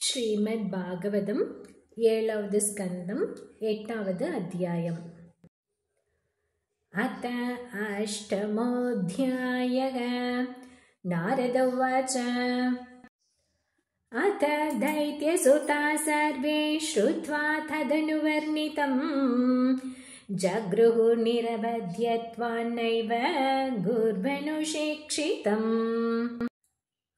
श्रीमद्भागवतम् 7வது स्कन्धम् 8வது अध्यायम्। अथ अष्टमोऽध्यायः। नारद उवाच। अथ दैत्यसुता सर्वे श्रुत्वा तदनुवर्णितम् जगृहुः निरवध्यत्वान्नैव गुर्वनुशिक्षितम्।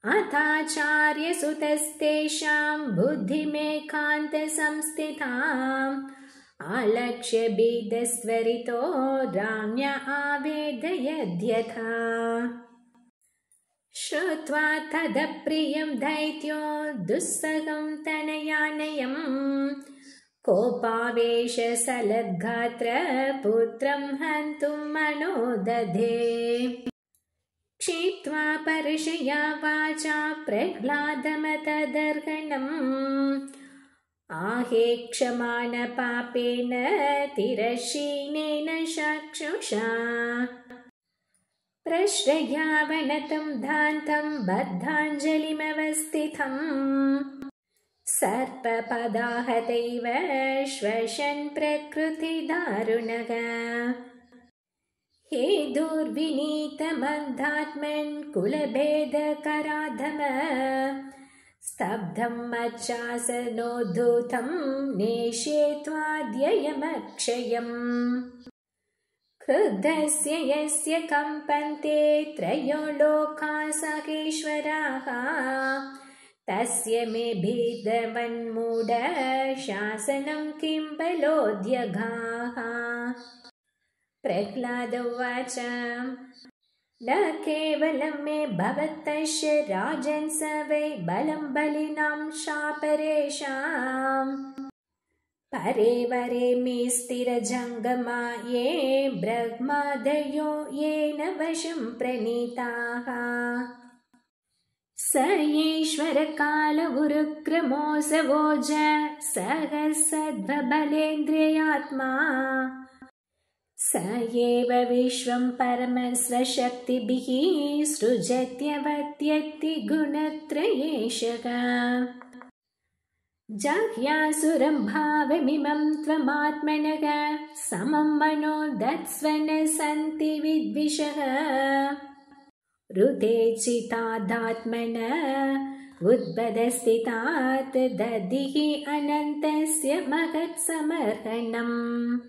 अथाचार्यसुतस्तेषां बुद्धिमेकान्तसंस्थिताम् आलक्ष्य भीतस्वरितो राम्या आवेदयद्यथा। श्रुत्वा तदप्रियं दैत्यो दुस्सहं तनयानयम् कोपावेश सलद्गात्र पुत्रं हन्तुं मनोदधे। क्षिप्त्वा परशया वाचा प्रह्लादमतदर्हणम् आहेक्षमाणपापेन तिरश्चीनेन चक्षुषा। प्रश्रयावनतं धान्तं बद्धाञ्जलिमवस्थितम् सर्पपदाहतैव श्वसन् प्रकृतिदारुणः। हे दुर्विनीतमन्धात्मन् कुलभेदकराधम स्तब्धं मच्चासनोद्धूतं नेष्येत्वाद्ययमक्षयम्। क्रुद्धस्य यस्य कम्पन्ते त्रयो लोकाः सहेश्वराः तस्य मे भेदवन्मूढ शासनं किं बलोद्यगाः। प्रह्लाद उवाच। न केवलं मे भवतस्य राजन् स वै बलं बलिनां शापरेषाम् परे वरे मे स्थिरजङ्गमा ये ब्रह्मादयो येन वशं प्रणीताः। स ईश्वरकाल उरुक्रमोऽसवोज सहस्रध्वबलेन्द्रियात्मा स एव विश्वं परमस्वशक्तिभिः सृजत्यवत्यत्ति गुणत्रयेशः। जह्यासुरं भावमिमं त्वमात्मनः समं मनो दत्स्वन सन्ति विद्विषः। ऋते चितादात्मन उद्बधस्थितात् दधिः अनन्तस्य महत्समर्हणम्।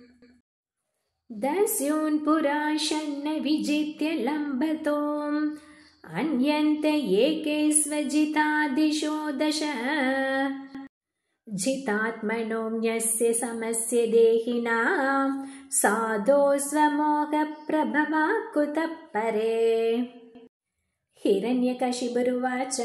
दस्यून् पुराशन्न विजित्य लम्बतोम् अन्यन्त एके स्वजितादिशो दश। जितात्मनोऽन्यस्य समस्य देहिनां साधो स्वमोहप्रभवा कुतः परे। हिरण्यकशिपुरुवाच।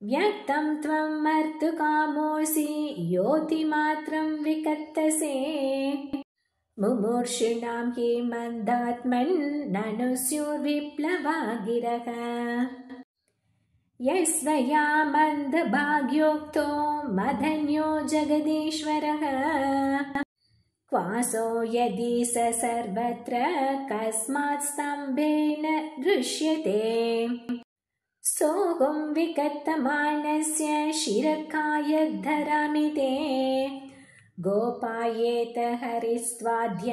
व्यक्तं त्वं मर्तुकामोऽसि योतिमात्रं विकत्तसे मुमूर्षूणां हि मन्दात्मन् ननु स्युर्विप्लवा गिरः। यस्त्वया मन्दभाग्योक्तो मदन्यो जगदीश्वरः क्वासो यदि स सर्वत्र कस्मात् स्तम्भेन दृश्यते। सोऽहं विकत्तमानस्य शिरकायद्धरामि ते गोपायेत हरिस्त्वाद्य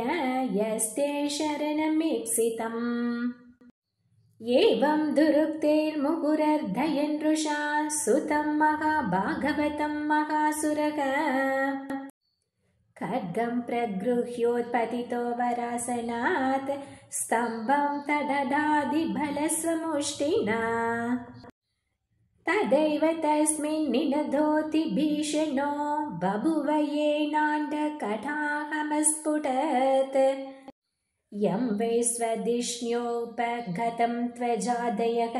यस्ते शरणमीप्सितम्। एवं दुरुक्तेर्मुहुरर्धयन् नृषा सुतं महाभागवतं महासुरः खड्गं प्रगृह्योत्पतितो वरासनात् स्तम्भं तददादिबलस्वमुष्टिना। तदैव तस्मिन् निनदोति भीषणो बभुव येनाण्डकटाहमस्फुटत्। यं वै स्वधिष्ण्योपगतं त्वजादयः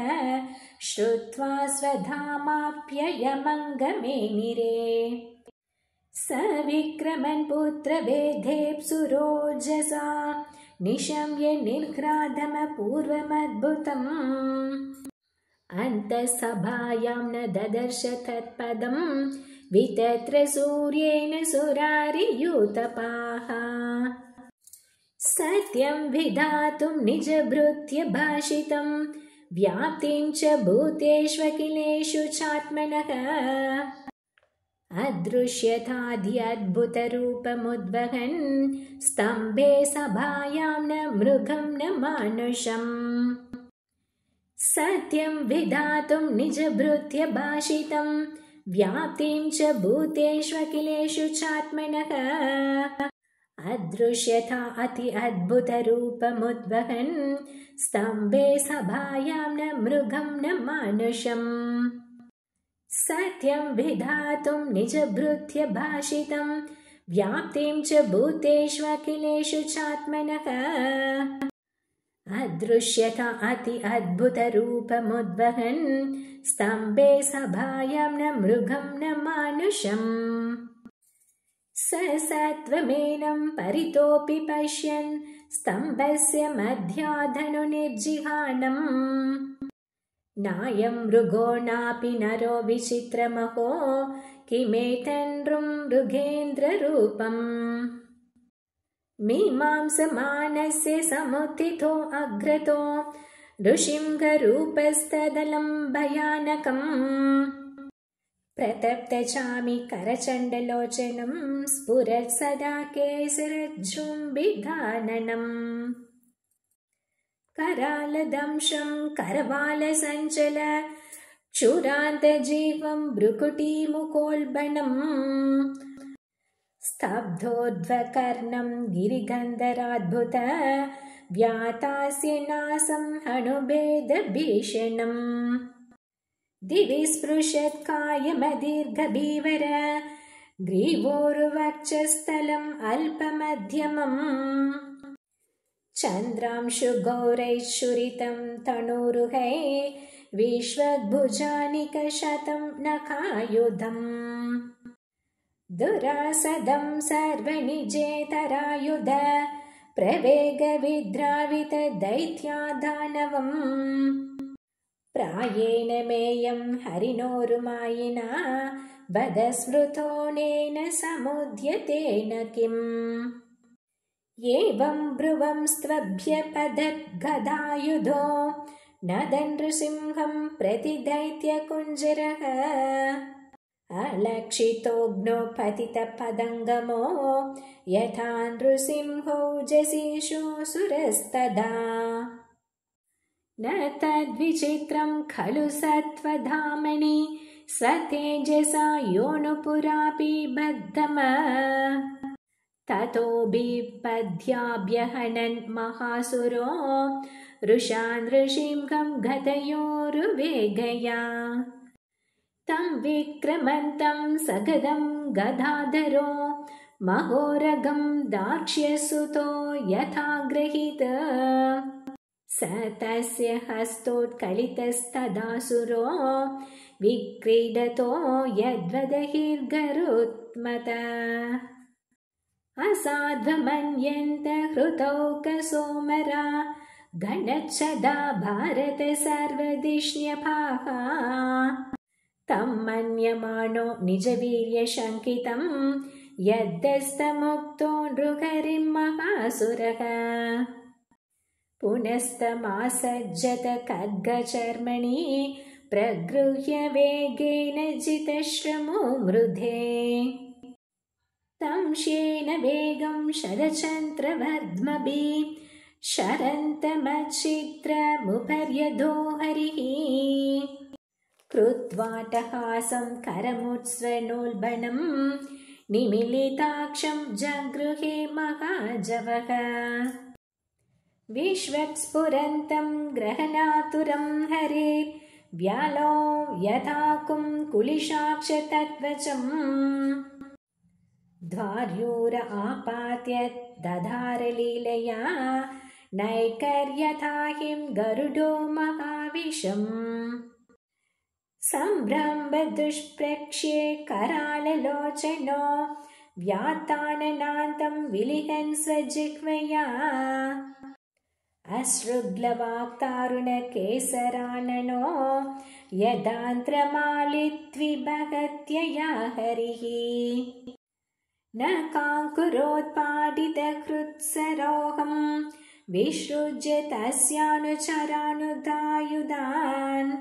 श्रुत्वा स्वधामाप्ययमङ्गमेनिरे। स विक्रमन् पुत्रवेधेप्सुरोजसा निशम्य निर्घ्रादमपूर्वमद्भुतम्। अन्तःसभायां न ददर्श तत्पदं वितत्र सूर्येण सुरारियूतपाः। सत्यं विधातुं निजभृत्य भाषितं व्याप्तिं च भूतेष्वखिलेषु चात्मनः अदृश्यताद्यद्भुतरूपमुद्वहन् स्तम्भे सभायां न मृगं न मानुषम् सत्यं विधातुं निजभृत्य भाषितं व्याप्तिं च भूतेष्वखिलेषु चात्मनः अदृश्यता अति अद्भुतरूपमुद्वहन् स्तम्भे सभायां न मृगं न मानुषम् सत्यं विधातुं निजभृत्य भाषितं व्याप्तिं च भूतेष्वखिलेषु चात्मनः अदृश्यता अति अद्भुतरूपमुद्वहन् स्तम्भे सभायां न मृगं न मानुषम् स सत्त्वमेनं परितोऽपि पश्यन् स्तम्भस्य मध्याधनुर्जिहानम् नायं मृगो नापि नरो विचित्रमहो किमेतन्नृं मृगेन्द्ररूपम् मीमांसमानस्य समुत्थितो अग्रतो नृसिंहरूपस्तदलं भयानकम् प्रतप्तचामि करचण्डलोचनं स्फुरत् सदा केसरज्जुम्बिधाननम् करालदंशं करवालसञ्चल क्षुरान्तजीवं भ्रुकुटीमुखोल्बणम् स्तब्धोर्ध्वकर्णं गिरिगन्धराद्भुत व्यातास्य नासं अणुभेदभीषणम् दिवि स्पृशत् कायमदीर्घभीवर ग्रीवोरुवक्षस्थलम् अल्पमध्यमम् चन्द्रांशुगौरैश्छुरितं तनूरुहै विश्वभुजानिकशतं नखायुधम् दुरासदं सर्वनिजेतरायुध प्रवेगविद्रावितदैत्यादानवम् प्रायेण मेयं हरिणोरुमायिना वदस्मृतोऽनेन समुद्यतेन किम् एवं ब्रुवं स्तभ्यपदद्गदायुधो नदन् नृसिंहं प्रति दैत्यकुञ्जरः अलक्षितोऽग्नौ पतितपदङ्गमो यथा नृसिंहौजसीषोऽसुरस्तदा न तद्विचित्रं खलु सत्त्वधामनि स्वतेजसा योऽनुपुरापि बद्धम ततो बिपद्याभ्यहनन् महासुरो रुषा नृसिंहं गदयोरुवेगया तं विक्रमन्तं सगदं गदाधरो महोरगं दाक्ष्यसुतो यथा गृहीत स तस्य हस्तोत्कलितस्तदासुरो विक्रीडतो यद्वदहिर्गरुत्मत असाध्वमन्यन्त हृतौकसोमरा गणच्छदा भारत सर्वदिष्ण्यभाः तं मन्यमानो निजवीर्यशङ्कितं यद्दस्तमुक्तो नृहरिं महासुरः पुनस्तमासज्जत खड्गचर्मणि प्रगृह्य वेगेन जितश्रमो मृधे तं श्येन वेगं शरचन्द्रवर्ध्मभिः शरन्तमच्छिद्रमुपर्यधो हरिः कृत्वाटहासं करमुत्स्वनोल्बणं निमीलिताक्षं जगृहे महाजवः विश्वक्स्फुरन्तं ग्रहणातुरं हरेर्व्यालो यथा कुलिशाक्षतत्वचम् ध्वार्यूर आपात्य दधारलीलया नैकर्यथा हिं गरुडो महाविशम् सम्भ्रम्भदुष्प्रक्ष्ये कराललोचनो व्याताननान्तं विलिहन् स्वजिह्वया अश्रुग्लवाक्तारुणकेसराननो यदान्त्रमालित्विभगत्यया हरिः न काङ्कुरोत्पाटितहृत्सरोहं विसृज्य तस्यानुचरानुदायुधान्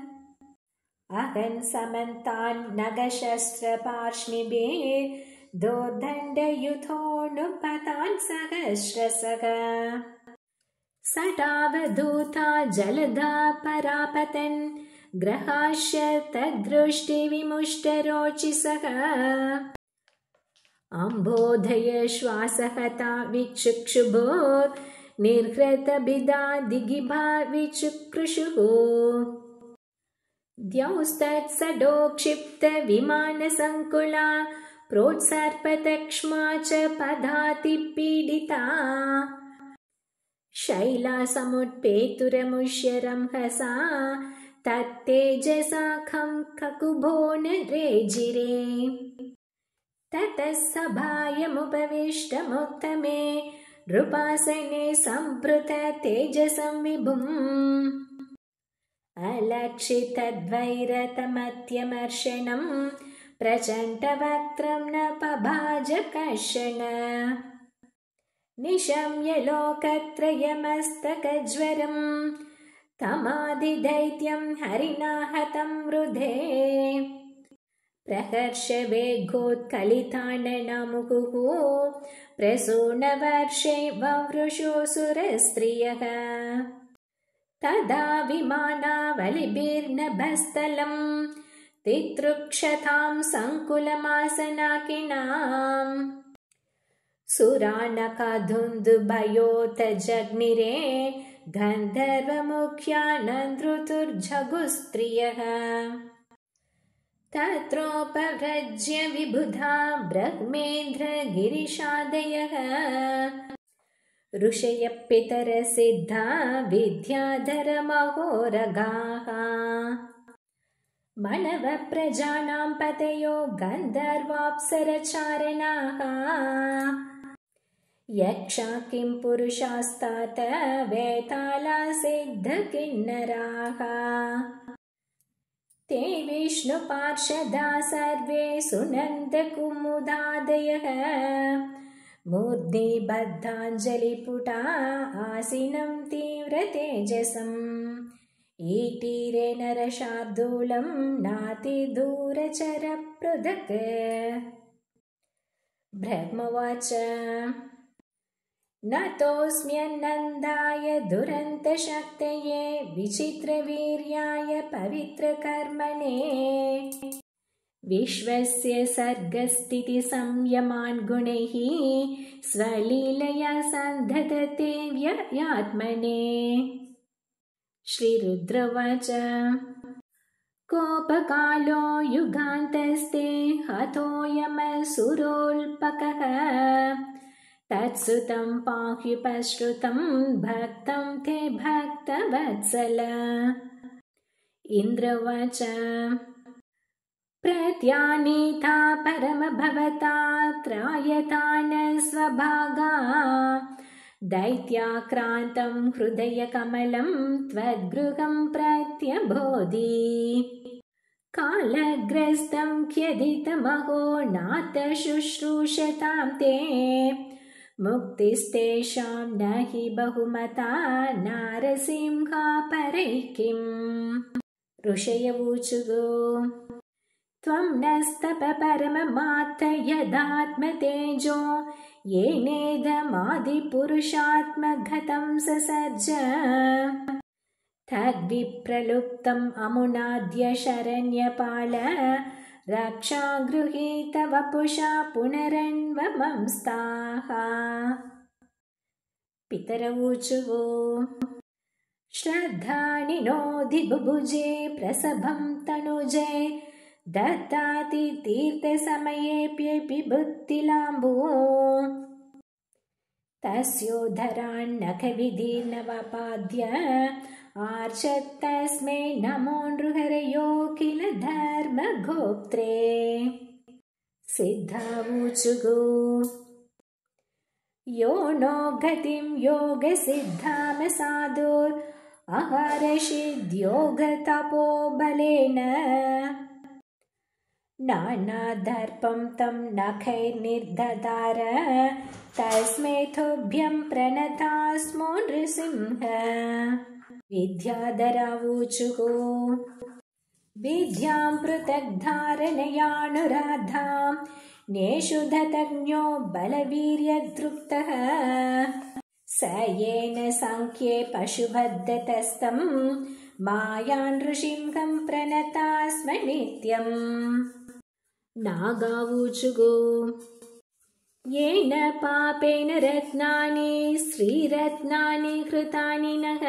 अहन् समन्तान् नगशस्त्रपार्ष्णिभिर्दोर्दण्डयुधोऽनुपतान् सहस्रशः सटावधूता जलधा परापतन् ग्रहाश्च तद्दृष्टिविमुष्टरोचिसः अम्बोधय श्वासहता विचुक्षुभो निर्हृतभिदा दिगिभा विचुकृषुः द्यौस्तत्सडोक्षिप्तविमानसङ्कुला प्रोत्सर्पतक्ष्मा च पदाति पीडिता शैलासमुत्पेतुरमुष्यरंहसा तत्तेजसाखं ककुभो न रेजिरे ततः सभायमुपविष्टमुत्तमे नृपासने सम्भृत तेजसं विभुम् अलक्षितद्वैरतमत्यमर्शनं प्रचण्डवक्त्रं न पभाज कश्चन निशम्य लोकत्रयमस्तकज्वरं तमादिदैत्यं हरिणा हतं वृधे प्रहर्षवेगोत्कलिताननमुहुः प्रसूनवर्षे ववृषोऽसुरस्त्रियः तदा विमानावलिभिर्नभस्थलं तितृक्षतां सङ्कुलमासनाकिनाम् सुरानकाधुन्दुभयोतजग्निरे गन्धर्वमुख्यानन्दृतुर्जगुस्त्रियः तत्रोपव्रज्य विबुधा ब्रह्मेन्द्रगिरिशादयः ऋषयः पितरसिद्धा विद्याधरमहोरगाः मनवप्रजानां पतयो गन्धर्वाप्सरचारणाः यक्षा किं पुरुषास्तात वेतालासिद्धकिन्नराः ते विष्णुपार्षदा सर्वे सुनन्दकुमुदादयः मूर्ध्नि बद्धाञ्जलिपुटा आसीनं तीव्रतेजसम् ईटीरे नरशार्दूलं नातिदूरचरपृथक् ब्रह्मवाच नतोऽस्म्यन्नन्दाय दुरन्तशक्तये विचित्रवीर्याय पवित्रकर्मणे विश्वस्य सर्गस्थितिसंयमान् गुणैः स्वलीलया सन्धत्ते व्ययात्मने श्रीरुद्रवाच कोपकालो युगान्तस्ते हतोऽयमसुरोल्पकः तत्सुतं पाह्युपश्रुतं भक्तं ते भक्तवत्सल इन्द्रवाच प्रत्यानीता परमभवता त्रायतान स्वभागा दैत्याक्रान्तं हृदयकमलं त्वद्गृहं प्रत्यबोधि कालग्रस्तं ख्यदितमहो नाथ शुश्रूषतां ते मुक्तिस्तेषां न हि बहुमता नारसिंहा परैः किम् ऋषयवूचुः त्वं नस्तप परममात्त यदात्मतेजो येनेदमादिपुरुषात्मगतं ससर्ज तद्विप्रलुप्तम् अमुनाद्य शरण्यपाल रक्षा गृहीत वपुषा पुनरन्वमंस्ताः पितरवूचुः श्रद्धानिनोधि बुभुजे प्रसभं तनुजे दत्ताति तीर्थसमयेऽप्यपि बुद्धिलाम्बो तस्योद्धरान्नखविधिर्नवपाद्य आर्चत्तस्मै नमो नृहरयो किल धर्मगोप्त्रे सिद्धावूचुः यो नो गतिं योगसिद्धामसाधुर् अहर्षिद्योगतपोबलेन नानादर्पं तं नखैर्निर्ददार तस्मै तुभ्यं प्रणतास्मो नृसिंह। विद्याधरावूचुः विद्यां पृथग्धारणयानुराधां नेषु दतज्ञो बलवीर्यदृप्तः स येन सांख्ये पशुबद्धतस्तं मायां नृसिंहं प्रणतास्म नित्यम्। नागावूचुः येन पापेन रत्नानि श्रीरत्नानि कृतानि नः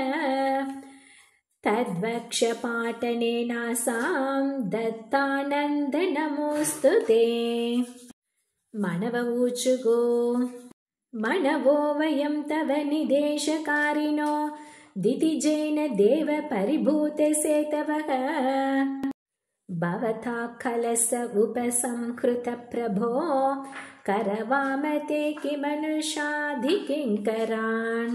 तद्वक्षपाटनेनासां दत्तानन्दनमोऽस्तु ते। मनवऊचुः मनवो वयं तव निदेशकारिणो दितिजेन देव परिभूतसेतवः भवता खलस उपसंहृत प्रभो करवाम ते किमनुषाधिकिङ्करान्।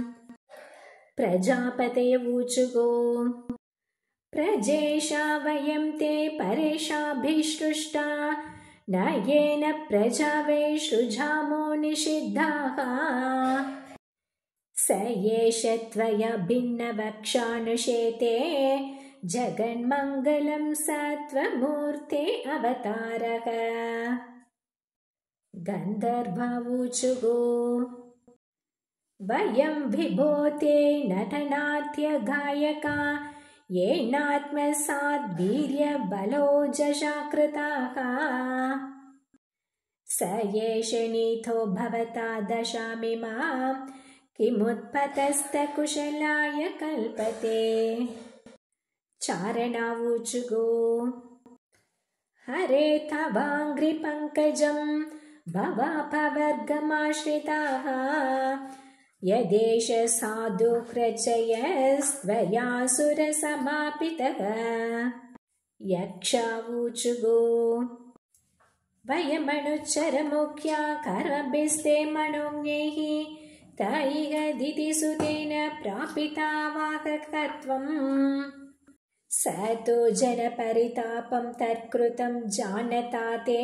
प्रजापतयवूचुः प्रजेशा वयं ते परेशाभिष्टुष्टा न येन प्रजा वै सृजामो निषिद्धाः स एष त्वया भिन्नवक्षानुशेते जगन्मङ्गलं सत्त्वमूर्ते अवतारः। गन्धर्वावूचुः वयं विभोते नटनाट्यगायका येनात्मसाद्वीर्यबलोजशा कृताः स एष नीतो भवता दशामिमां किमुत्पतस्तकुशलाय कल्पते। चारणावूचुः हरे तवाङ्घ्रिपङ्कजं भवापवर्गमाश्रिताः यदेष साधु क्रचयस्त्वयासुरसमापितः। यक्षावूचुः वयमनुचरमुख्या करभिस्ते मनोज्ञैः तैः दितिसुतेन प्रापिता वाहकत्वम् स तु जनपरितापं तत्कृतं जानता ते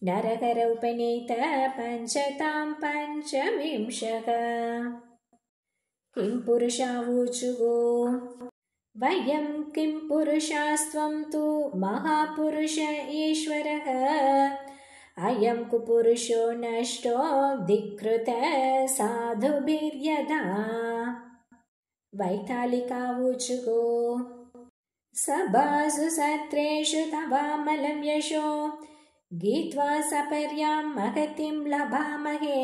नरकर उपनीत पञ्चतां पञ्चविंशः। किं पुरुषावूचुः वयं किं पुरुषास्त्वं तु महापुरुष ईश्वरः अयं कुपुरुषो नष्टो धिक्कृत साधुभिर्यदा। वैतालिकावूचुः सभासु सत्रेषु तवामलं यशो गीत्वा सपर्यां महतीं लभामहे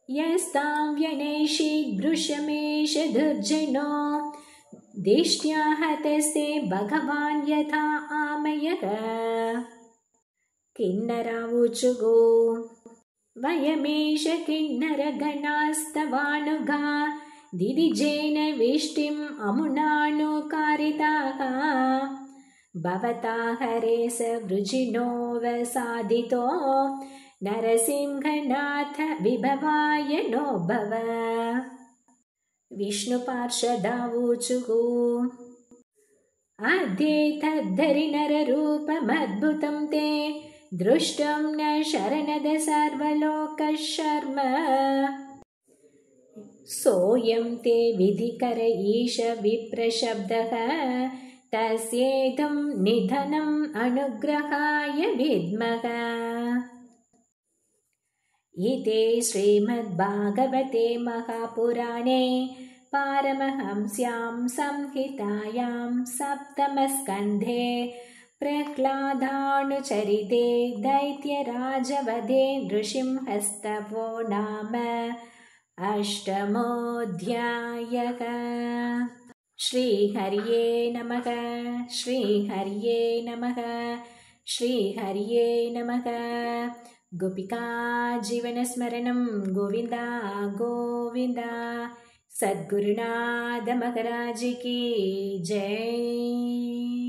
यस्तां व्यनैषीदृशमेष दुर्जनो दिष्ट्या हतस्ते भगवान् यथा आमयः। किन्नरावूचुः वयमेष किन्नरगणास्तवानुगा दिदिजेन विष्टिम् अमुनानुकारिताः भवता हरे स वृजिनोऽवसादितो नरसिंहनाथ विभवाय नो भव। विष्णुपार्षदावूचुः अद्यैतद्धरि नररूपमद्भुतं ते दृष्टं न शरणद सर्वलोकः शर्म सोऽयं ते विधिकर ईश विप्रशब्दः तस्येदं निधनम् अनुग्रहाय विद्मः। इति श्रीमद्भागवते महापुराणे पारमहंस्यां संहितायां सप्तमस्कन्धे प्रह्लादानुचरिते दैत्यराजवधे नृसिंहस्तवो नाम अष्टमोऽध्यायः। श्रीहर्ये नमः। श्रीहर्ये नमः। श्रीहर्ये नमः। गोपिका जीवनस्मरणं गोविन्दा गोविन्दा। सद्गुरुनाथ महाराज की जय।